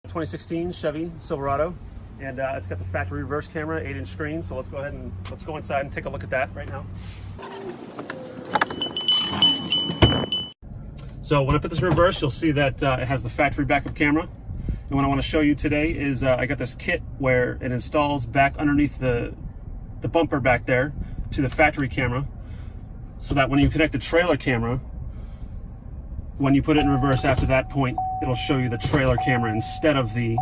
2016 Chevy Silverado, and it's got the factory reverse camera, 8-inch screen. So let's go ahead and let's go inside and take a look at that right now. So when I put this in reverse, you'll see that it has the factory backup camera. And what I want to show you today is I got this kit where it installs back underneath the bumper back there to the factory camera, so that when you connect the trailer camera, when you put it in reverse after that point, it'll show you the trailer camera instead of the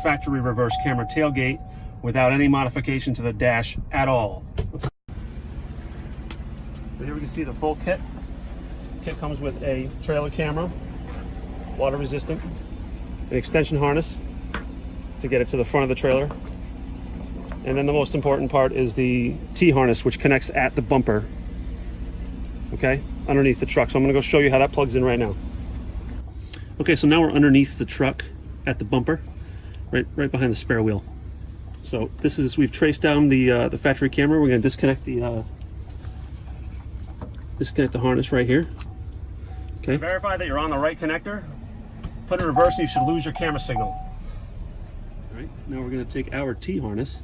factory reverse camera tailgate, without any modification to the dash at all. So here we can see the full kit. Kit comes with a trailer camera, water resistant, an extension harness to get it to the front of the trailer, and then the most important part is the T-harness, which connects at the bumper, okay, underneath the truck. So I'm going to go show you how that plugs in right now. Okay, so now we're underneath the truck at the bumper, right behind the spare wheel. So this is, we've traced down the factory camera. We're going to disconnect the harness right here. Okay. To verify that you're on the right connector, put it in reverse and you should lose your camera signal. All right, now we're going to take our T-harness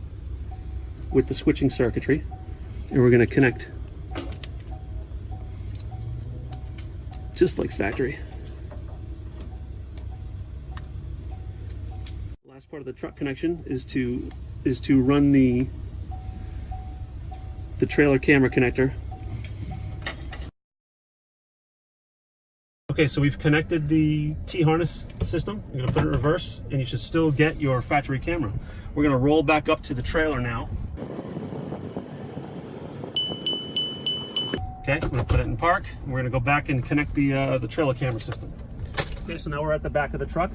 with the switching circuitry and we're going to connect just like factory. The last part of the truck connection is to run the trailer camera connector. Okay, so we've connected the T-harness system. You're going to put it in reverse and you should still get your factory camera. We're going to roll back up to the trailer now. Okay, I'm going to put it in park. We're going to go back and connect the trailer camera system. Okay, so now we're at the back of the truck.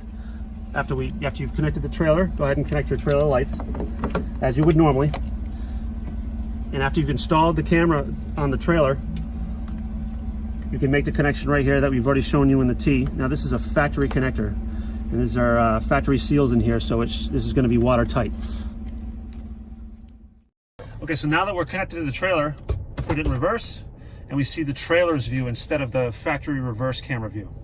After you've connected the trailer, go ahead and connect your trailer lights as you would normally. And after you've installed the camera on the trailer, you can make the connection right here that we've already shown you in the T. Now this is a factory connector, and these are factory seals in here, so this is going to be watertight. Okay, so now that we're connected to the trailer, put it in reverse, and we see the trailer's view instead of the factory reverse camera view.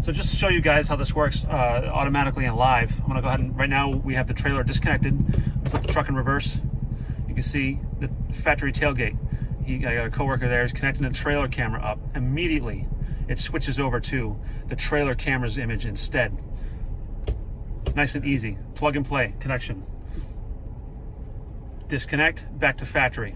So just to show you guys how this works automatically and live, I'm going to go ahead and, right now we have the trailer disconnected, put the truck in reverse. You can see the factory tailgate. I got a coworker there, he's connecting the trailer camera up. Immediately, it switches over to the trailer camera's image instead. Nice and easy, plug and play connection. Disconnect, back to factory.